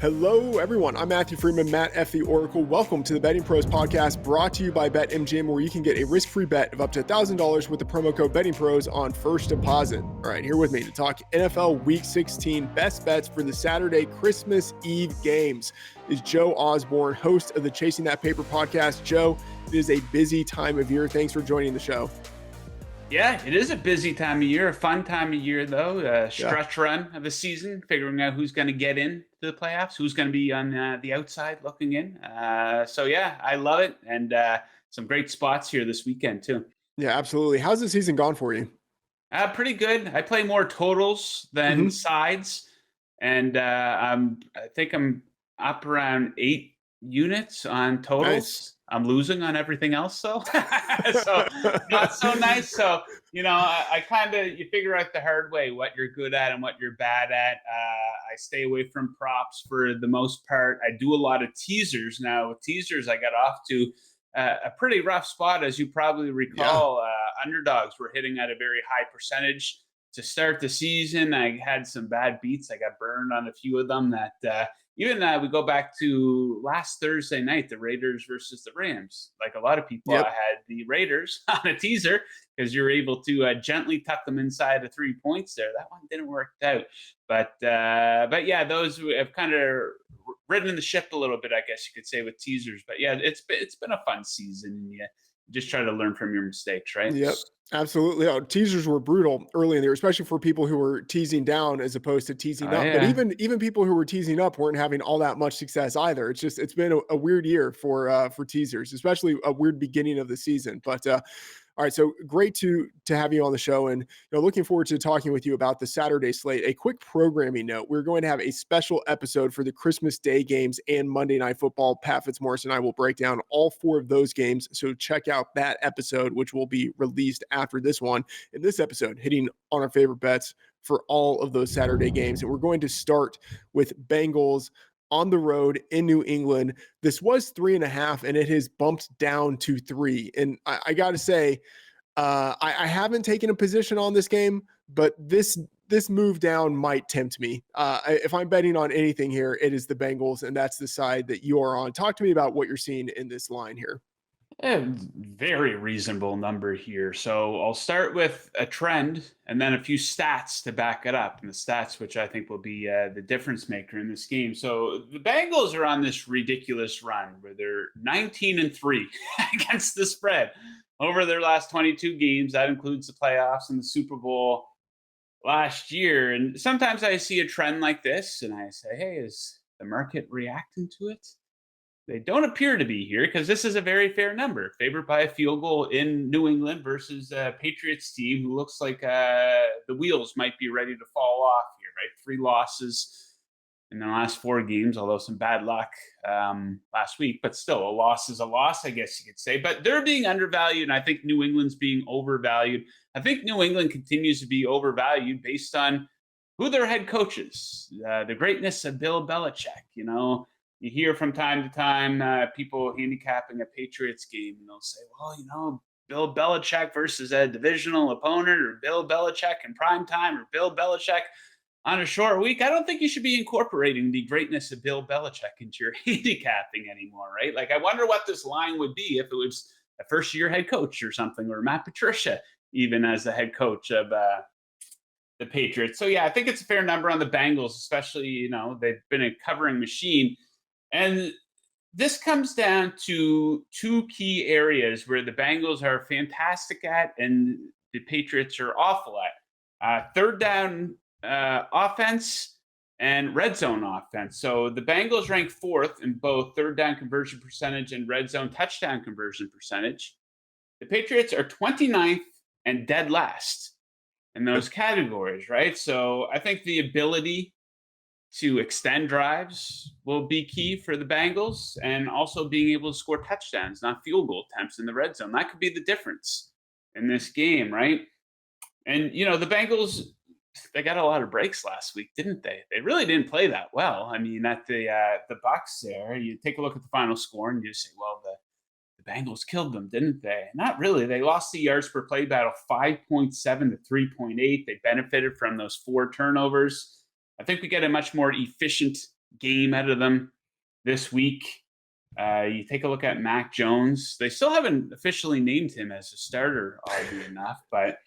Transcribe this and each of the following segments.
Hello, everyone. I'm Matthew Freedman, Matt F. the Oracle. Welcome to the BettingPros podcast brought to you by BetMGM, where you can get a risk-free bet of up to $1,000 with the promo code BettingPros on first deposit. All right, here with me to talk NFL Week 16 best bets for the Saturday Christmas Eve games is Joe Osborne, host of the Chasing That Paper podcast. Joe, it is a busy time of year. Thanks for joining the show. Yeah, it is a busy time of year, a fun time of year, though. Stretch run of the season, figuring out who's going to get into the playoffs, who's going to be on the outside looking in. So, yeah, I love it. And some great spots here this weekend, too. Yeah, absolutely. How's the season gone for you? Pretty good. I play more totals than sides. And I think I'm up around 8 units on totals. Nice. I'm losing on everything else, though. So not so nice. So, I kind of, you figure out the hard way what you're good at and what you're bad at. I stay away from props for the most part. I do a lot of teasers now. With teasers, I got off to a pretty rough spot, as you probably recall. Underdogs were hitting at a very high percentage to start the season. I had some bad beats. I got burned on a few of them that even we go back to last Thursday night, the Raiders versus the Rams. Like a lot of people, I had the Raiders on a teaser because you're able to gently tuck them inside of 3 points there. That one didn't work out. But yeah, those have kind of ridden the ship a little bit, I guess you could say, with teasers. But yeah, it's been a fun season. And you just try to learn from your mistakes, right? Yep. Absolutely. Oh, teasers were brutal early in there, especially for people who were teasing down as opposed to teasing up. Yeah. But even people who were teasing up weren't having all that much success either. It's been a weird year for teasers, especially a weird beginning of the season. But all right, so great to have you on the show, and looking forward to talking with you about the Saturday slate. A quick programming note: we're going to have a special episode for the Christmas Day games and Monday Night Football. Pat Fitzmaurice and I will break down all 4 of those games, so check out that episode, which will be released after this one. In this episode, hitting on our favorite bets for all of those Saturday games, and we're going to start with Bengals on the road in New England. This was 3.5, and it has bumped down to 3. And I got to say, I haven't taken a position on this game, but this move down might tempt me. If I'm betting on anything here, it is the Bengals, and that's the side that you are on. Talk to me about what you're seeing in this line here. A very reasonable number here. So I'll start with a trend and then a few stats to back it up. And the stats, which I think will be the difference maker in this game. So the Bengals are on this ridiculous run where they're 19-3 against the spread over their last 22 games. That includes the playoffs and the Super Bowl last year. And sometimes I see a trend like this and I say, hey, is the market reacting to it? They don't appear to be here because this is a very fair number, favored by a field goal in New England versus a Patriots team who looks like the wheels might be ready to fall off here, right? 3 losses in the last 4 games, although some bad luck last week, but still a loss is a loss, I guess you could say. But they're being undervalued, and I think New England's being overvalued. I think New England continues to be overvalued based on who their head coach is, the greatness of Bill Belichick, You hear from time to time people handicapping a Patriots game, and they'll say, well, Bill Belichick versus a divisional opponent, or Bill Belichick in prime time, or Bill Belichick on a short week. I don't think you should be incorporating the greatness of Bill Belichick into your handicapping anymore, right? Like, I wonder what this line would be if it was a first-year head coach or something, or Matt Patricia even as the head coach of the Patriots. So, yeah, I think it's a fair number on the Bengals, especially, they've been a covering machine. And this comes down to 2 key areas where the Bengals are fantastic at and the Patriots are awful at. Third down offense and red zone offense. So the Bengals rank 4th in both third down conversion percentage and red zone touchdown conversion percentage. The Patriots are 29th and dead last in those categories, right? So I think the ability to extend drives will be key for the Bengals, and also being able to score touchdowns, not field goal attempts in the red zone. That could be the difference in this game, right? And, the Bengals, they got a lot of breaks last week, didn't they? They really didn't play that well. I mean, at the Bucs there, you take a look at the final score and you say, well, the Bengals killed them, didn't they? Not really. They lost the yards per play battle 5.7 to 3.8. They benefited from those 4 turnovers. I think we get a much more efficient game out of them this week. You take a look at Mac Jones. They still haven't officially named him as a starter, oddly enough, but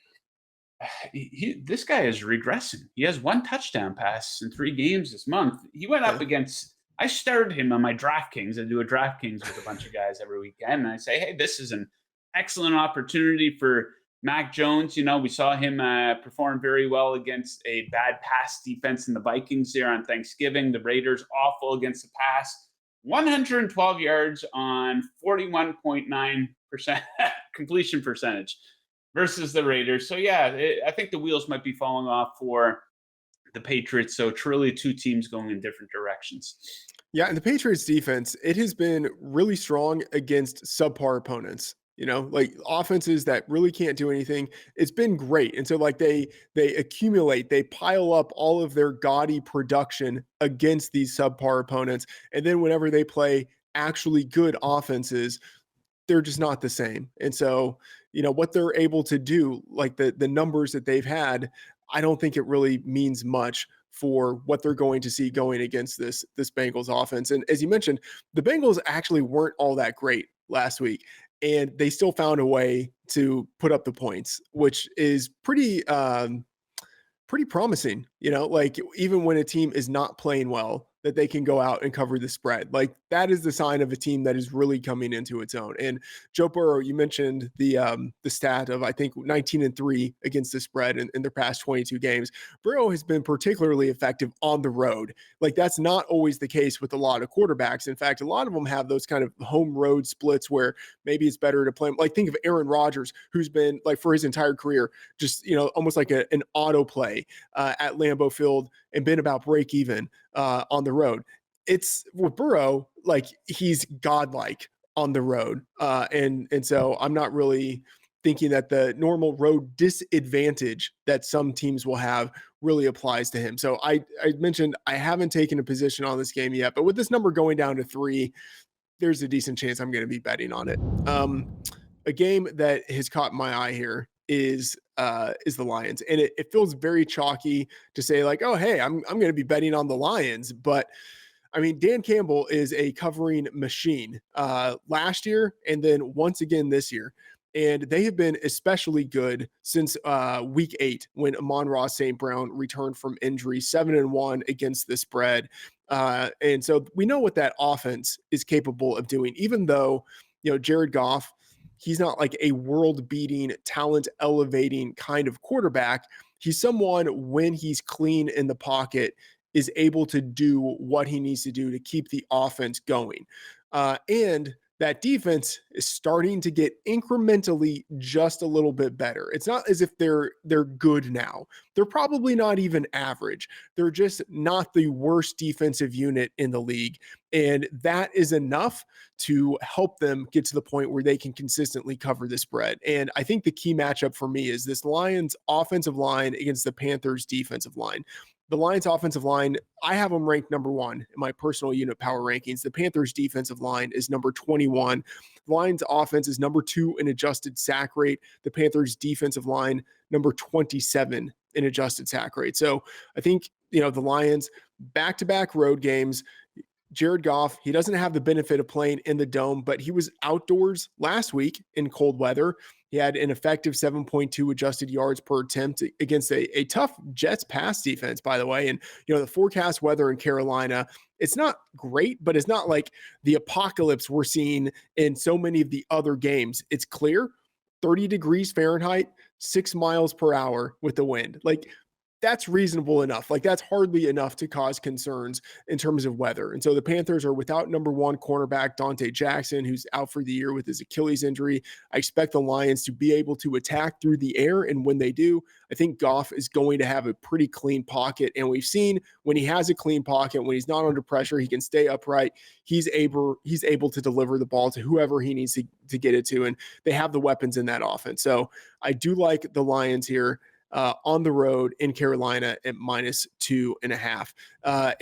this guy is regressing. He has one touchdown pass in 3 games this month. He went up Yeah. against. I started him on my DraftKings. I do a DraftKings with a bunch of guys every weekend, and I say, hey, this is an excellent opportunity for Mac Jones. You know, we saw him perform very well against a bad pass defense in the Vikings there on Thanksgiving. The Raiders awful against the pass. 112 yards on 41.9% completion percentage versus the Raiders. So, yeah, I think the wheels might be falling off for the Patriots. So, truly 2 teams going in different directions. Yeah, and the Patriots defense, it has been really strong against subpar opponents. You know, like offenses that really can't do anything. It's been great. And so like they accumulate, they pile up all of their gaudy production against these subpar opponents. And then whenever they play actually good offenses, they're just not the same. And so, you know, what they're able to do, like the numbers that they've had, I don't think it really means much for what they're going to see going against this Bengals offense. And as you mentioned, the Bengals actually weren't all that great last week, and they still found a way to put up the points, which is pretty promising, you know, like even when a team is not playing well, that they can go out and cover the spread. Like that is the sign of a team that is really coming into its own. And Joe Burrow, you mentioned the stat of I think 19-3 against the spread in their past 22 games. Burrow has been particularly effective on the road. Like that's not always the case with a lot of quarterbacks. In fact, a lot of them have those kind of home road splits where maybe it's better to play. Like think of Aaron Rodgers, who's been like for his entire career, just, you know, almost like an auto play at Lambeau Field and been about break even on the road. It's with Burrow, like he's godlike on the road. And so I'm not really thinking that the normal road disadvantage that some teams will have really applies to him. So I mentioned I haven't taken a position on this game yet, but with this number going down to 3, there's a decent chance I'm going to be betting on it. A game that has caught my eye here is the Lions, and it feels very chalky to say like, oh hey, I'm going to be betting on the Lions, but I mean Dan Campbell is a covering machine last year and then once again this year. And they have been especially good since week 8 when Amon-Ra St. Brown returned from injury, 7-1 against the spread. And so we know what that offense is capable of doing, even though, you know, Jared Goff, he's not like a world beating, talent elevating kind of quarterback. He's someone when he's clean in the pocket is able to do what he needs to do to keep the offense going. And that defense is starting to get incrementally just a little bit better. It's not as if they're good now. They're probably not even average. They're just not the worst defensive unit in the league. And that is enough to help them get to the point where they can consistently cover the spread. And I think the key matchup for me is this Lions offensive line against the Panthers defensive line. The Lions offensive line, I have them ranked number 1 in my personal unit power rankings. The Panthers defensive line is number 21. The Lions offense is number 2 in adjusted sack rate. The Panthers defensive line, number 27 in adjusted sack rate. So I think, you know, the Lions back-to-back road games. Jared Goff, he doesn't have the benefit of playing in the dome, but he was outdoors last week in cold weather. He had an effective 7.2 adjusted yards per attempt against a tough Jets pass defense, by the way. And, you know, the forecast weather in Carolina, it's not great, but it's not like the apocalypse we're seeing in so many of the other games. It's clear, 30 degrees Fahrenheit, 6 miles per hour with the wind. Like, that's reasonable enough. Like that's hardly enough to cause concerns in terms of weather. And so the Panthers are without number 1 cornerback Dante Jackson, who's out for the year with his Achilles injury. I expect the Lions to be able to attack through the air. And when they do, I think Goff is going to have a pretty clean pocket. And we've seen when he has a clean pocket, when he's not under pressure, he can stay upright. He's able to deliver the ball to whoever he needs to get it to. And they have the weapons in that offense. So I do like the Lions here. On the road in Carolina at -2.5.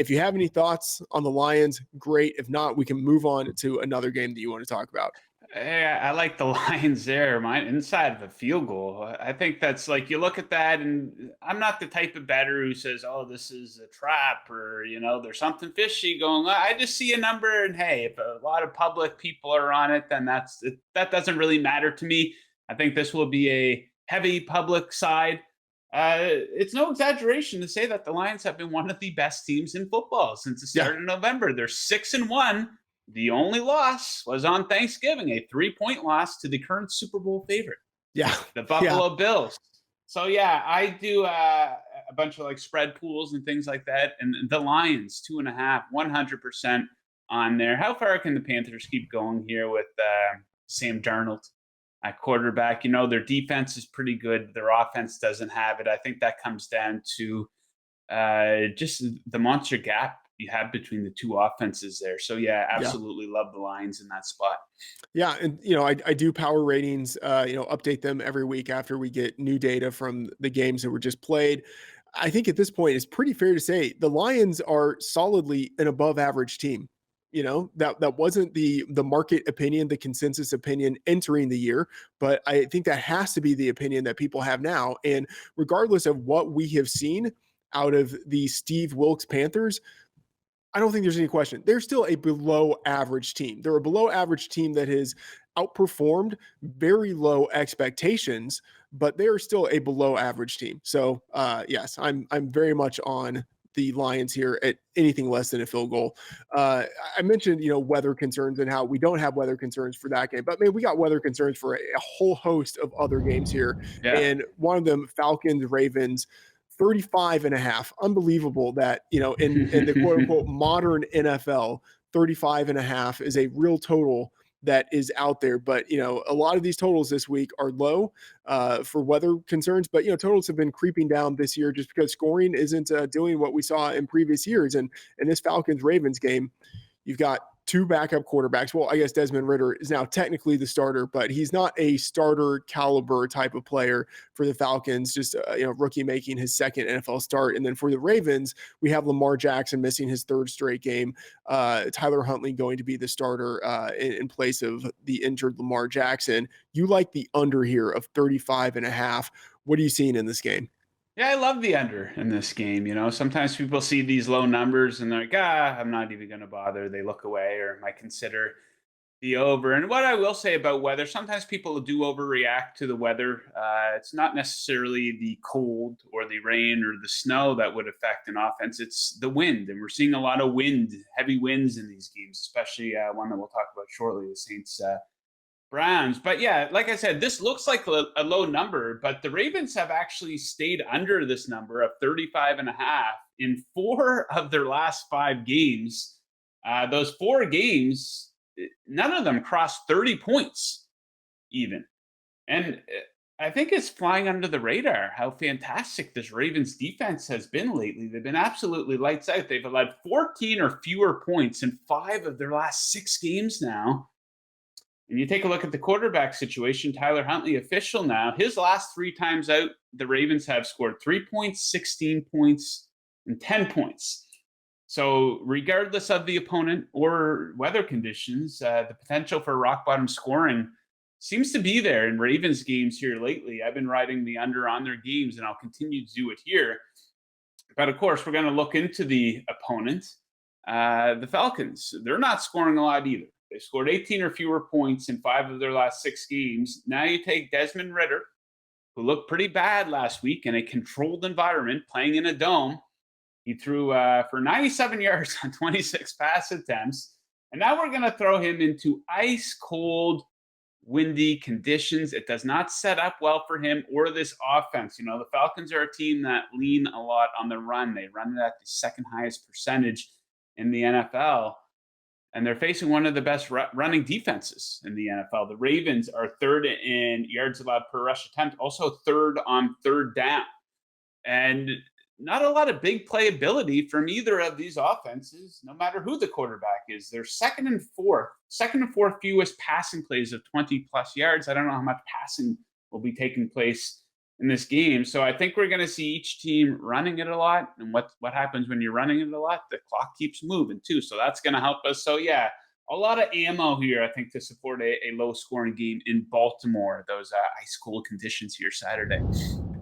If you have any thoughts on the Lions, great. If not, we can move on to another game that you want to talk about. I like the Lions there. Mine inside of a field goal. I think that's like you look at that, and I'm not the type of bettor who says, "Oh, this is a trap," or there's something fishy going on. I just see a number, and hey, if a lot of public people are on it, then that doesn't really matter to me. I think this will be a heavy public side. It's no exaggeration to say that the Lions have been one of the best teams in football since the Yeah. start of November. They're 6-1. The only loss was on Thanksgiving, a 3-point loss to the current Super Bowl favorite, Yeah. the Yeah. Buffalo Bills. So yeah, I do a bunch of like spread pools and things like that. And the Lions, 2.5, 100% on there. How far can the Panthers keep going here with Sam Darnold at quarterback? Their defense is pretty good. Their offense doesn't have it. I think that comes down to just the monster gap you have between the two offenses there. So yeah, Yeah. absolutely love the Lions in that spot. Yeah, and I do power ratings, update them every week after we get new data from the games that were just played. I think at this point it's pretty fair to say the Lions are solidly an above average team. That wasn't the market opinion, the consensus opinion entering the year, but I think that has to be the opinion that people have now. And regardless of what we have seen out of the Steve Wilkes Panthers, I don't think there's any question. They're still a below average team. They're a below average team that has outperformed very low expectations, but they are still a below average team. So yes, I'm very much on the Lions here at anything less than a field goal. I mentioned weather concerns and how we don't have weather concerns for that game, but man, we got weather concerns for a whole host of other games here, Yeah. and one of them Falcons Ravens. 35 and a half. Unbelievable that, in the quote unquote modern NFL, 35 and a half is a real total that is out there. But, a lot of these totals this week are low for weather concerns. But, totals have been creeping down this year just because scoring isn't doing what we saw in previous years. And in this Falcons Ravens game, you've got two backup quarterbacks. Well, I guess Desmond Ridder is now technically the starter, but he's not a starter caliber type of player for the Falcons. Just rookie making his second NFL start, and then for the Ravens, we have Lamar Jackson missing his third straight game. Tyler Huntley going to be the starter in place of the injured Lamar Jackson. You like the under here of 35 and a half. What are you seeing in this game? Yeah, I love the under in this game. Sometimes people see these low numbers and they're like, I'm not even going to bother. They look away or might consider the over. And what I will say about weather, sometimes people do overreact to the weather. It's not necessarily the cold or the rain or the snow that would affect an offense. It's the wind. And we're seeing a lot of wind, heavy winds in these games, especially one that we'll talk about shortly, the Saints Browns. But yeah, like I said, this looks like a low number, but the Ravens have actually stayed under this number of 35 and a half in 4 of their last 5 games. Those 4 games, none of them crossed 30 points even. And I think it's flying under the radar how fantastic this Ravens defense has been lately. They've been absolutely lights out. They've allowed 14 or fewer points in 5 of their last 6 games now. And you take a look at the quarterback situation, Tyler Huntley, official now. His last 3 times out, the Ravens have scored 3 points, 16 points, and 10 points. So, regardless of the opponent or weather conditions, the potential for rock bottom scoring seems to be there in Ravens games here lately. I've been riding the under on their games, and I'll continue to do it here. But of course, we're going to look into the opponent, the Falcons. They're not scoring a lot either. They scored 18 or fewer points in 5 of their last 6 games. Now you take Desmond Ridder, who looked pretty bad last week in a controlled environment, playing in a dome. He threw for 97 yards on 26 pass attempts. And now we're going to throw him into ice cold, windy conditions. It does not set up well for him or this offense. The Falcons are a team that lean a lot on the run. They run it at the second highest percentage in the NFL. And they're facing one of the best running defenses in the NFL. The Ravens are 3rd in yards allowed per rush attempt, also 3rd on 3rd down. And not a lot of big playability from either of these offenses, no matter who the quarterback is. They're second and fourth fewest passing plays of 20-plus yards. I don't know how much passing will be taking place in this game. So I think we're going to see each team running it a lot. And what happens when you're running it a lot? The clock keeps moving too. So that's going to help us. So yeah, a lot of ammo here, I think, to support a low scoring game in Baltimore. Those ice cold conditions here Saturday.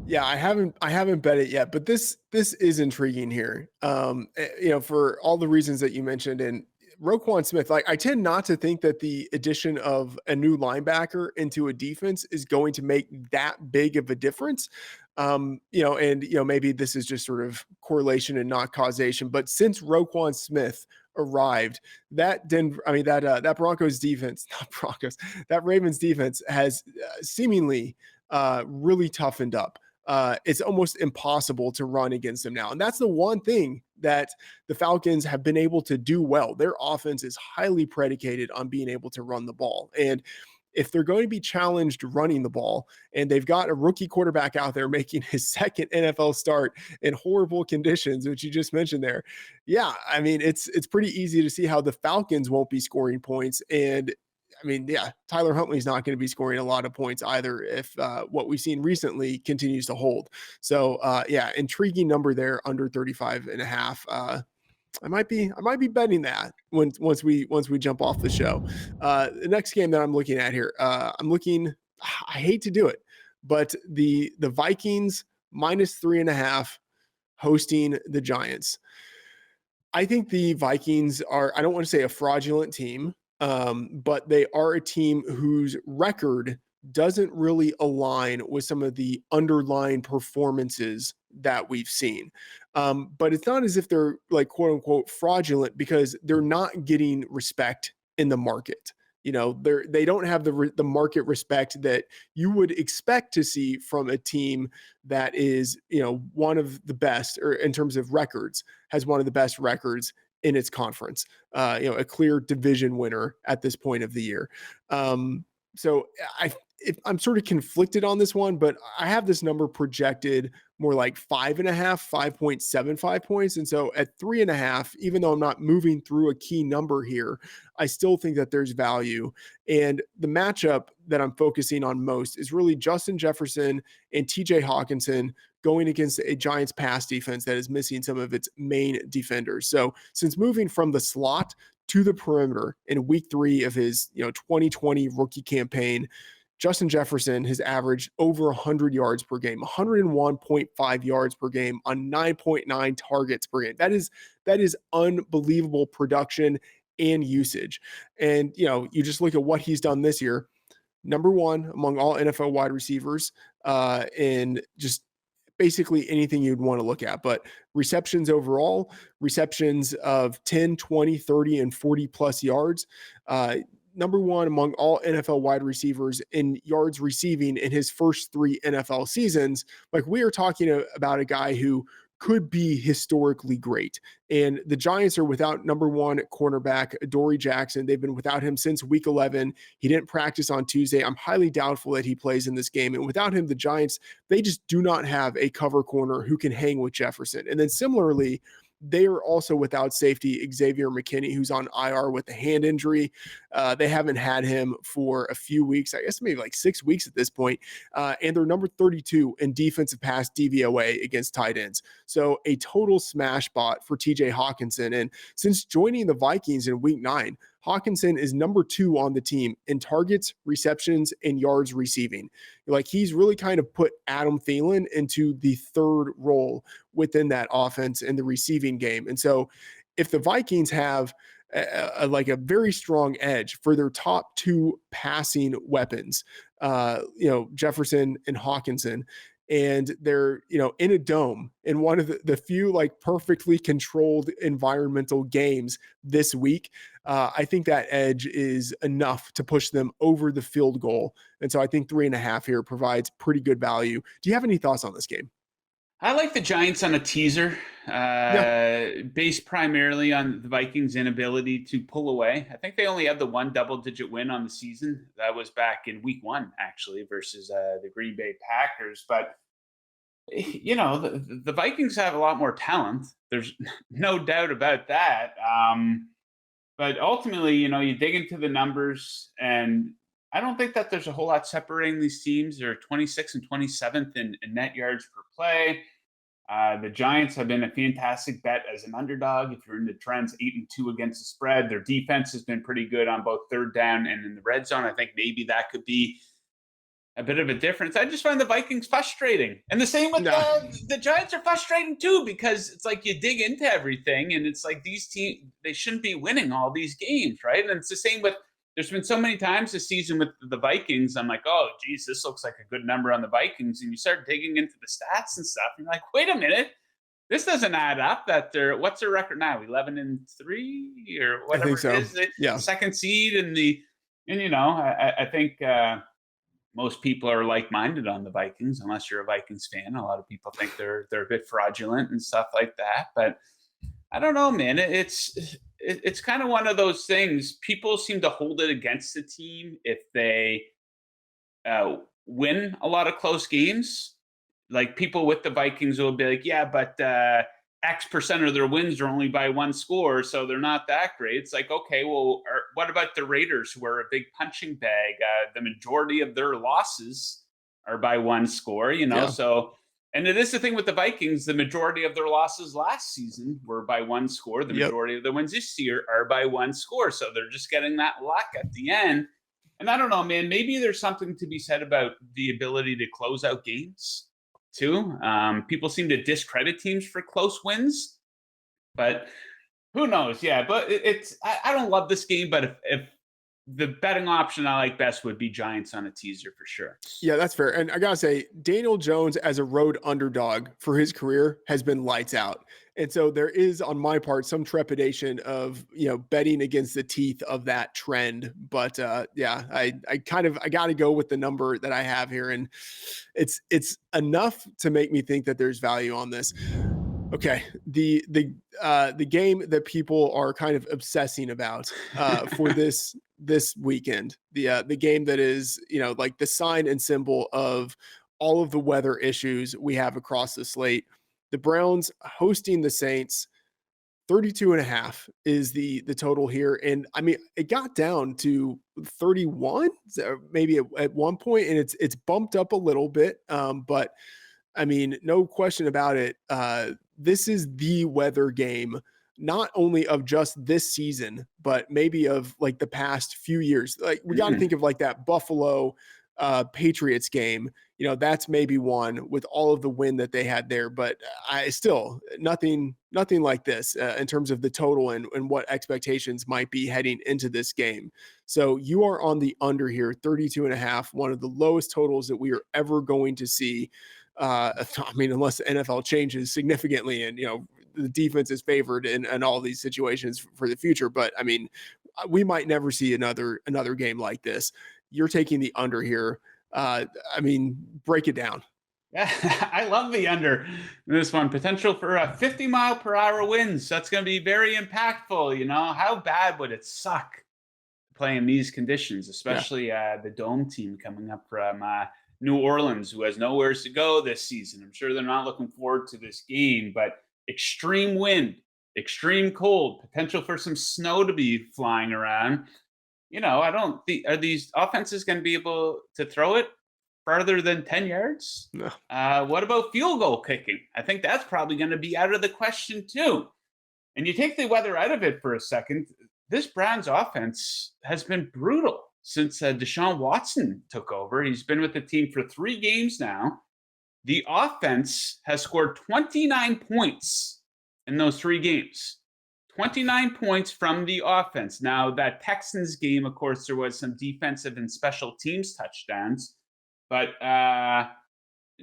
Yeah, I haven't bet it yet, but this is intriguing here. For all the reasons that you mentioned, and Roquan Smith, like I tend not to think that the addition of a new linebacker into a defense is going to make that big of a difference. Maybe this is just sort of correlation and not causation. But since Roquan Smith arrived, that Broncos defense, not Broncos, that Ravens defense has seemingly really toughened up. It's almost impossible to run against them now. And that's the one thing that the Falcons have been able to do well. Their offense is highly predicated on being able to run the ball. And if they're going to be challenged running the ball, and they've got a rookie quarterback out there making his second NFL start in horrible conditions, which you just mentioned there, yeah, I mean, it's pretty easy to see how the Falcons won't be scoring points. And I mean, yeah, Tyler Huntley's not going to be scoring a lot of points either if what we've seen recently continues to hold. So, intriguing number there, under 35 and a half. I might be betting that once we jump off the show. The next game that I'm looking at here, I hate to do it, but the Vikings -3.5 hosting the Giants. I think the Vikings are, I don't want to say a fraudulent team, but they are a team whose record doesn't really align with some of the underlying performances that we've seen. But it's not as if they're like quote unquote fraudulent because they're not getting respect in the market. They don't have the market respect that you would expect to see from a team that is, one of the best, or in terms of records, has one of the best records in its conference, a clear division winner at this point of the year. So I'm sort of conflicted on this one, but I have this number projected more like 5.75 points. And so at 3.5, even though I'm not moving through a key number here, I still think that there's value. And the matchup that I'm focusing on most is really Justin Jefferson and TJ Hawkinson going against a Giants pass defense that is missing some of its main defenders. So since moving from the slot to the perimeter in week 3 of his 2020 rookie campaign, Justin Jefferson has averaged over 100 yards per game, 101.5 yards per game on 9.9 targets per game. That is unbelievable production and usage. And you just look at what he's done this year. Number 1 among all NFL wide receivers, in just basically anything you'd want to look at. But receptions overall, receptions of 10, 20, 30, and 40 plus yards. Number 1 among all NFL wide receivers in yards receiving in his first 3 NFL seasons. Like, we are talking about a guy who could be historically great. And the Giants are without number 1 cornerback, Adoree Jackson. They've been without him since week 11. He didn't practice on Tuesday. I'm highly doubtful that he plays in this game. And without him, the Giants, they just do not have a cover corner who can hang with Jefferson. And then similarly, they are also without safety Xavier McKinney, who's on IR with a hand injury. They haven't had him for a few weeks, I guess maybe like 6 weeks at this point. And they're number 32 in defensive pass DVOA against tight ends. So a total smash spot for TJ Hawkinson. And since joining the Vikings in week 9, Hawkinson is number 2 on the team in targets, receptions, and yards receiving. Like, he's really kind of put Adam Thielen into the third role within that offense in the receiving game. And so if the Vikings have a very strong edge for their top 2 passing weapons, Jefferson and Hawkinson, and they're in a dome in one of the few like perfectly controlled environmental games this week, I think that edge is enough to push them over the field goal. And so I think 3.5 here provides pretty good value. Do you have any thoughts on this game? I like the Giants on a teaser, based primarily on the Vikings' inability to pull away. I think they only had the 1 double-digit win on the season. That was back in week 1, actually, versus the Green Bay Packers. But, the Vikings have a lot more talent. There's no doubt about that. But ultimately, you dig into the numbers, and I don't think that there's a whole lot separating these teams. They're 26th and 27th in net yards per play. The Giants have been a fantastic bet as an underdog. If you're in the trends, 8-2 against the spread. Their defense has been pretty good on both third down and in the red zone. I think maybe that could be a bit of a difference. I just find the Vikings frustrating. And the same with Nah, the Giants are frustrating too, because it's like you dig into everything and it's like these teams, they shouldn't be winning all these games, right? And it's the same with, there's been so many times this season with the Vikings, I'm like, oh, geez, this looks like a good number on the Vikings. And you start digging into the stats and stuff, and you're like, wait a minute, this doesn't add up. What's their record now? 11-3 or I whatever think it so. is. The Yeah. second seed and I think most people are like-minded on the Vikings, unless you're a Vikings fan. A lot of people think they're a bit fraudulent and stuff like that. But I don't know, man. It's kind of one of those things. People seem to hold it against the team if they win a lot of close games. Like people with the Vikings will be like, yeah, but X percent of their wins are only by one score, so they're not that great. It's like, okay, well, what about the Raiders, who are a big punching bag? The majority of their losses are by one score, Yeah. so. And it is the thing with the Vikings, the majority of their losses last season were by one score. The Yep. majority of the wins this year are by one score. So they're just getting that luck at the end. And I don't know, man, maybe there's something to be said about the ability to close out games too. People seem to discredit teams for close wins, but who knows? Yeah, but I don't love this game, but if the betting option I like best would be Giants on a teaser for sure. Yeah, that's fair. And I gotta say, Daniel Jones as a road underdog for his career has been lights out. And so there is, on my part, some trepidation of betting against the teeth of that trend. But yeah, I got to go with the number that I have here, and it's enough to make me think that there's value on this. Okay, the game that people are kind of obsessing about for this weekend, the game that is like the sign and symbol of all of the weather issues we have across the slate. The Browns hosting the Saints. 32.5 is the total here, and I mean it got down to 31 maybe at one point, and it's bumped up a little bit, but I mean, no question about it. This is the weather game, not only of just this season, but maybe of like the past few years. Like we got to think of like that Buffalo Patriots game. That's maybe one with all of the wind that they had there. But I still nothing like this in terms of the total and what expectations might be heading into this game. So you are on the under here, 32.5, one of the lowest totals that we are ever going to see. I mean, unless the NFL changes significantly and, the defense is favored in all these situations for the future. But I mean, we might never see another game like this. You're taking the under here. I mean, break it down. Yeah, I love the under in this one. Potential for 50-mile-per-hour winds. That's going to be very impactful. How bad would it suck playing these conditions, Yeah. especially the dome team coming up from New Orleans, who has nowhere to go this season. I'm sure they're not looking forward to this game, but extreme wind, extreme cold, potential for some snow to be flying around. I don't think, are these offenses going to be able to throw it farther than 10 yards? No. What about field goal kicking? I think that's probably going to be out of the question too. And you take the weather out of it for a second. This Browns offense has been brutal since Deshaun Watson took over. He's been with the team for 3 games now. The offense has scored 29 points in those 3 games. 29 points from the offense. Now, that Texans game, of course, there was some defensive and special teams touchdowns, but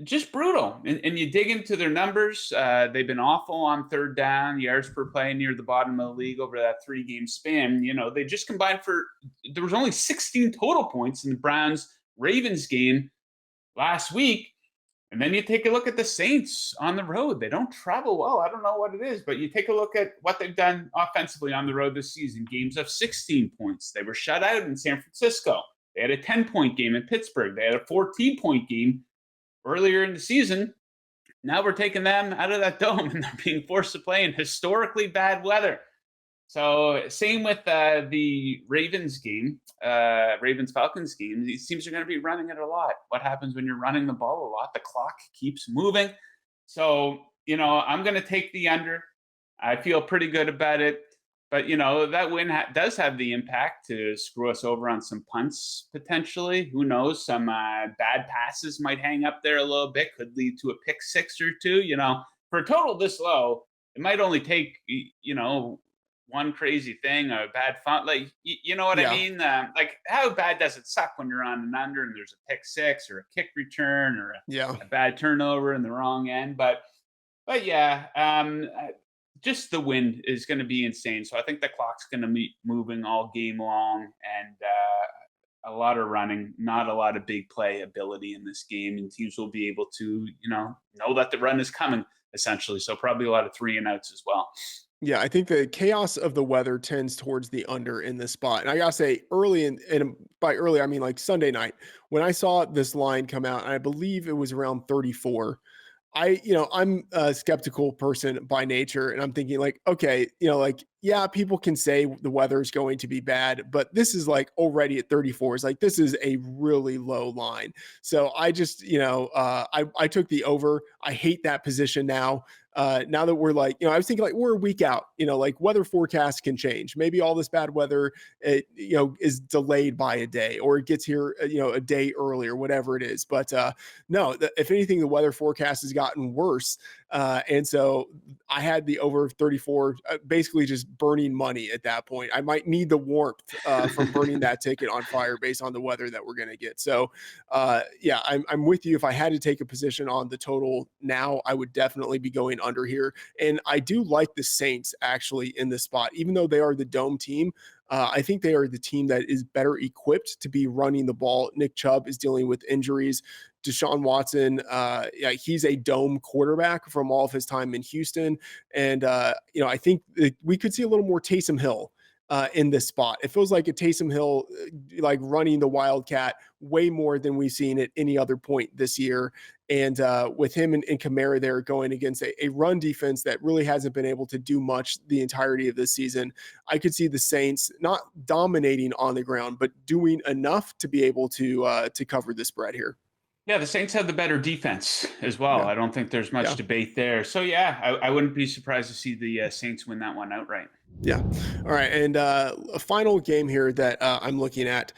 just brutal. And you dig into their numbers. They've been awful on third down, yards per play near the bottom of the league over that 3-game span. They just combined there was only 16 total points in the Browns-Ravens game last week. And then you take a look at the Saints on the road. They don't travel well. I don't know what it is, but you take a look at what they've done offensively on the road this season. Games of 16 points. They were shut out in San Francisco. They had a 10-point game in Pittsburgh. They had a 14-point game earlier in the season. Now we're taking them out of that dome and they're being forced to play in historically bad weather. So same with the Ravens game, Ravens-Falcons game. It seems they're going to be running it a lot. What happens when you're running the ball a lot? The clock keeps moving. So I'm going to take the under. I feel pretty good about it. But, that win does have the impact to screw us over on some punts potentially. Who knows? Some bad passes might hang up there a little bit, could lead to a pick six or two. For a total this low, it might only take, one crazy thing, a bad fun. Like, you know what I Yeah. mean? Like, how bad does it suck when you're on an under and there's a pick six or a kick return or Yeah. a bad turnover in the wrong end? But yeah, just the wind is going to be insane. So I think the clock's going to be moving all game long, and a lot of running, not a lot of big play ability in this game, and teams will be able to, know that the run is coming essentially. So probably a lot of 3-and-outs as well. Yeah, I think the chaos of the weather tends towards the under in this spot. And I gotta say, early and by early, I mean like Sunday night, when I saw this line come out, and I believe it was around 34. I'm a skeptical person by nature, and I'm thinking like, okay, like, yeah, people can say the weather is going to be bad, but this is like already at 34. It's like, this is a really low line. So I just, I took the over. I hate that position now. Now that we're like, I was thinking like we're a week out, like weather forecasts can change. Maybe all this bad weather, is delayed by a day, or it gets here, a day earlier, whatever it is. But no, if anything, the weather forecast has gotten worse. And so I had the over 34, basically just burning money at that point. I might need the warmth from burning that ticket on fire based on the weather that we're going to get. So yeah, I'm with you. If I had to take a position on the total now, I would definitely be going under here. And I do like the Saints actually in this spot, even though they are the dome team. I think they are the team that is better equipped to be running the ball. Nick Chubb is dealing with injuries. Deshaun Watson, yeah, he's a dome quarterback from all of his time in Houston. And, I think we could see a little more Taysom Hill in this spot. It feels like a Taysom Hill, like running the Wildcat way more than we've seen at any other point this year. And with him and Kamara there going against a run defense that really hasn't been able to do much the entirety of this season, I could see the Saints not dominating on the ground, but doing enough to be able to cover the spread here. Yeah, the Saints have the better defense as well. Yeah. I don't think there's much Yeah. debate there. So yeah, I wouldn't be surprised to see the Saints win that one outright. Yeah. All right. And a final game here that I'm looking at.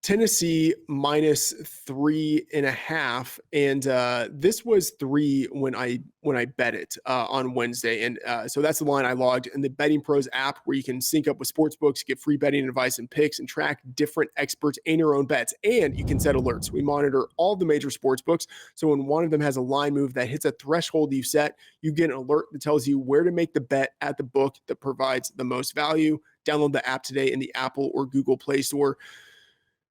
Tennessee -3.5, and this was 3 when I bet it on Wednesday, and so that's the line I logged in the BettingPros app, where you can sync up with sportsbooks, get free betting advice and picks, and track different experts and your own bets. And you can set alerts. We monitor all the major sportsbooks, so when one of them has a line move that hits a threshold you've set, you get an alert that tells you where to make the bet at the book that provides the most value. Download the app today in the Apple or Google Play Store.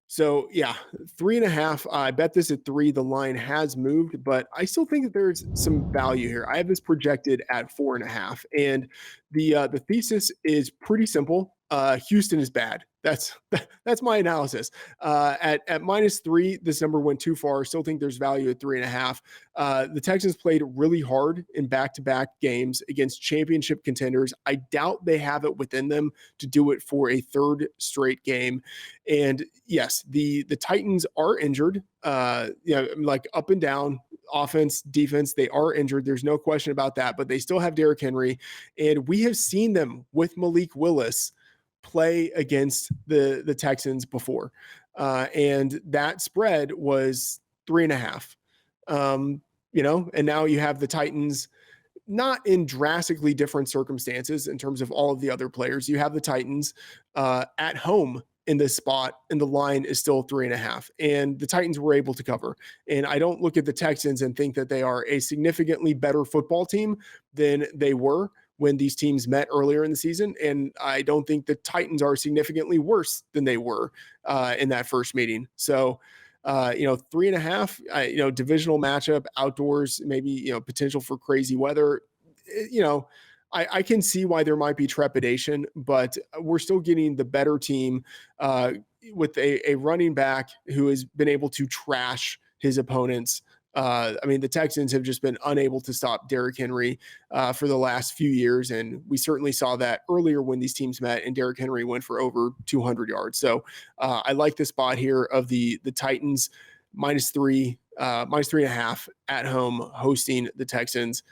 So yeah, 3.5. I bet this at 3. The line has moved, but I still think that there's some value here. I have this projected at 4.5, and the thesis is pretty simple. Houston is bad. That's my analysis. At -3, this number went too far. Still think there's value at 3.5. The Texans played really hard in back-to-back games against championship contenders. I doubt they have it within them to do it for a third straight game. And yes, the Titans are injured. Like up and down, offense, defense, they are injured. There's no question about that. But they still have Derrick Henry, and we have seen them with Malik Willis play against the Texans before. And that spread was 3.5. And now you have the Titans not in drastically different circumstances in terms of all of the other players. You have the Titans at home in this spot, and the line is still 3.5. And the Titans were able to cover. And I don't look at the Texans and think that they are a significantly better football team than they were when these teams met earlier in the season. And I don't think the Titans are significantly worse than they were in that first meeting. So, 3.5, divisional matchup, outdoors, maybe, potential for crazy weather, I can see why there might be trepidation, but we're still getting the better team with a running back who has been able to trash his opponents. The Texans have just been unable to stop Derrick Henry for the last few years, and we certainly saw that earlier when these teams met, and Derrick Henry went for over 200 yards. So I like the spot here of the Titans -3, -3.5 at home hosting the Texans.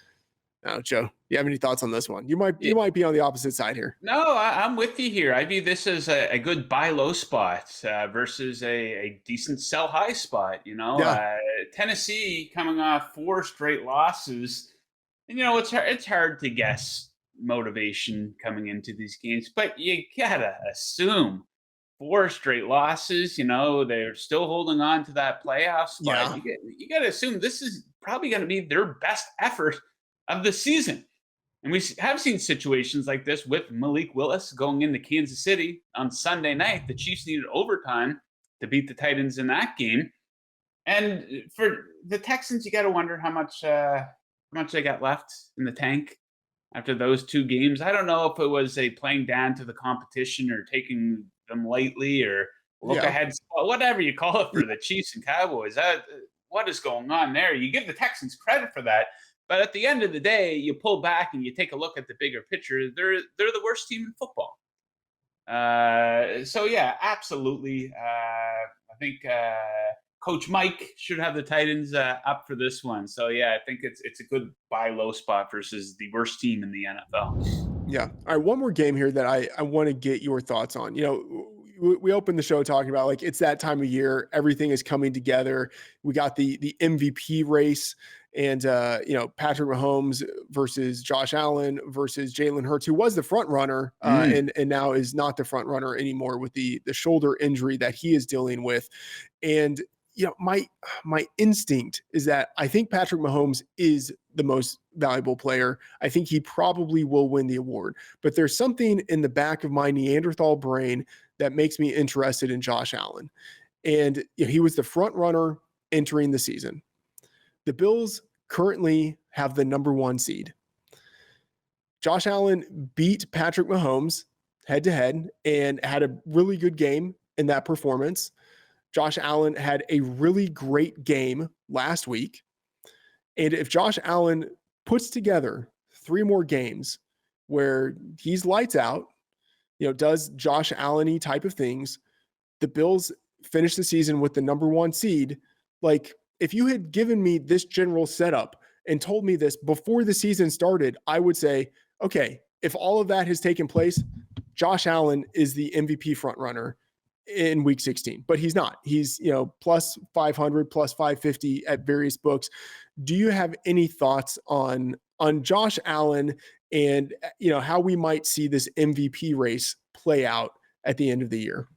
Oh, Joe, you have any thoughts on this one? You might be on the opposite side here. No, I'm with you here. I view this as a good buy low spot versus a decent sell high spot. Yeah, Tennessee coming off 4 straight losses, and it's hard to guess motivation coming into these games, but you gotta assume 4 straight losses. They're still holding on to that playoff spot. yeah, You gotta assume this is probably going to be their best effort of the season. And we have seen situations like this with Malik Willis going into Kansas City on Sunday night. The Chiefs needed overtime to beat the Titans in that game. And for the Texans, you got to wonder how much they got left in the tank after those 2 games. I don't know if it was a playing down to the competition or taking them lightly or look yeah. ahead, whatever you call it for the Chiefs and Cowboys. What is going on there? You give the Texans credit for that. But at the end of the day, you pull back and you take a look at the bigger picture. They're the worst team in football. So yeah, absolutely. I think Coach Mike should have the Titans up for this one. So yeah, I think it's a good buy low spot versus the worst team in the NFL. Yeah. All right. One more game here that I want to get your thoughts on. We opened the show talking about like it's that time of year, everything is coming together. We got the MVP race, and Patrick Mahomes versus Josh Allen versus Jalen Hurts, who was the front runner, and now is not the front runner anymore with the shoulder injury that he is dealing with. And my instinct is that I think Patrick Mahomes is the most valuable player. I think he probably will win the award. But there's something in the back of my Neanderthal brain that makes me interested in Josh Allen. And he was the front runner entering the season. The Bills currently have the number 1 seed. Josh Allen beat Patrick Mahomes head to head and had a really good game in that performance. Josh Allen had a really great game last week. And if Josh Allen puts together 3 more games where he's lights out, does Josh Allen-y type of things, the Bills finish the season with the number 1 seed. Like, if you had given me this general setup and told me this before the season started, I would say, okay, if all of that has taken place, Josh Allen is the MVP frontrunner in week 16, but he's not. He's, plus 500, plus 550 at various books. Do you have any thoughts on Josh Allen and, how we might see this MVP race play out at the end of the year?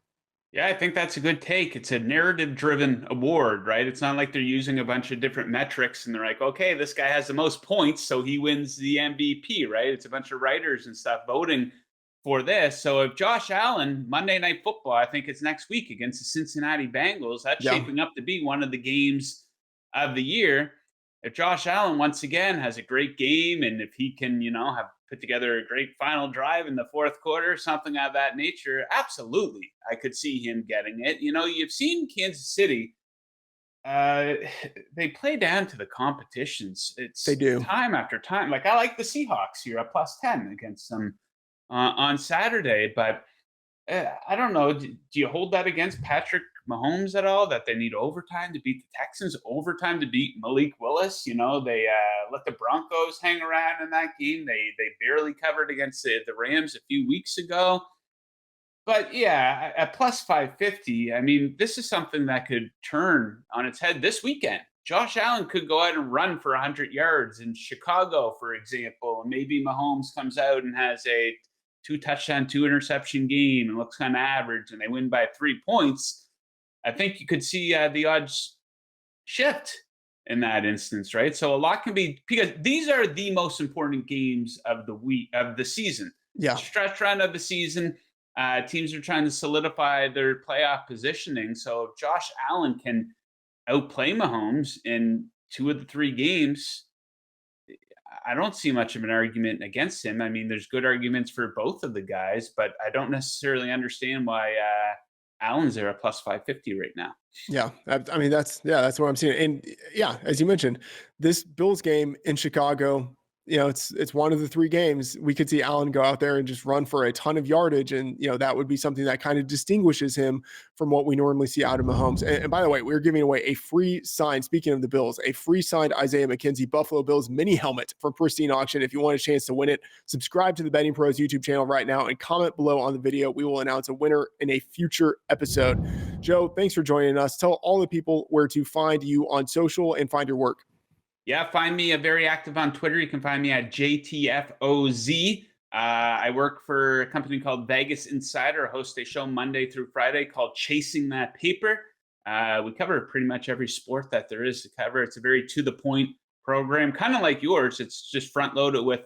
Yeah, I think that's a good take. It's a narrative driven award, right? It's not like they're using a bunch of different metrics and they're like, okay, this guy has the most points, so he wins the MVP, right? It's a bunch of writers and stuff voting for this. So if Josh Allen, Monday Night Football, I think it's next week against the Cincinnati Bengals, that's shaping up to be one of the games of the year. If Josh Allen once again has a great game and if he can, have put together a great final drive in the 4th quarter, something of that nature, absolutely, I could see him getting it. You've seen Kansas City. They play down to the competitions. They It's do. time after time. Like I like the Seahawks here at +10 against them on Saturday, but I don't know. Do you hold that against Patrick Mahomes at all? That they need overtime to beat the Texans, overtime to beat Malik Willis? They let the Broncos hang around in that game. They barely covered against the Rams a few weeks ago. But yeah, at +550, I mean, this is something that could turn on its head this weekend. Josh Allen could go out and run for 100 yards in Chicago, for example, and maybe Mahomes comes out and has a 2 touchdown, 2 interception game and looks kind of average and they win by 3 points. I think you could see the odds shift in that instance, right? So a lot can be, because these are the most important games of the season. Yeah. Stretch run of the season. Teams are trying to solidify their playoff positioning. So if Josh Allen can outplay Mahomes in 2 of the 3 games, I don't see much of an argument against him. I mean, there's good arguments for both of the guys, but I don't necessarily understand why Allen's there at +550 right now. Yeah. I mean, that's what I'm seeing. And yeah, as you mentioned, this Bills game in Chicago, it's one of the 3 games. We could see Allen go out there and just run for a ton of yardage, and that would be something that kind of distinguishes him from what we normally see out of Mahomes. And by the way, we're giving away a free signed, speaking of the Bills, a free signed Isaiah McKenzie Buffalo Bills mini helmet from Pristine Auction. If you want a chance to win it, subscribe to the Betting Pros YouTube channel right now and comment below on the video. We will announce a winner in a future episode. Joe, thanks for joining us. Tell all the people where to find you on social and find your work. Yeah, find me very active on Twitter. You can find me at JTFOZ. I work for a company called Vegas Insider. I host a show Monday through Friday called Chasing That Paper. We cover pretty much every sport that there is to cover. It's a very to-the-point program, kind of like yours. It's just front-loaded with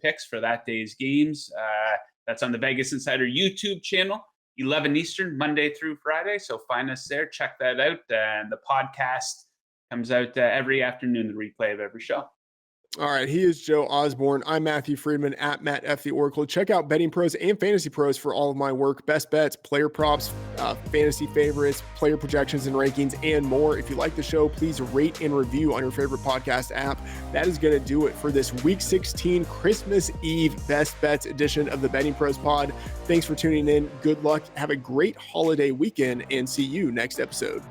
picks for that day's games. That's on the Vegas Insider YouTube channel, 11 Eastern, Monday through Friday. So find us there. Check that out. And the podcast comes out every afternoon, the replay of every show. All right. He is Joe Osborne. I'm Matthew Freedman at Matt F. The Oracle. Check out Betting Pros and Fantasy Pros for all of my work. Best bets, player props, fantasy favorites, player projections and rankings, and more. If you like the show, please rate and review on your favorite podcast app. That is going to do it for this Week 16 Christmas Eve Best Bets edition of the Betting Pros pod. Thanks for tuning in. Good luck. Have a great holiday weekend and see you next episode.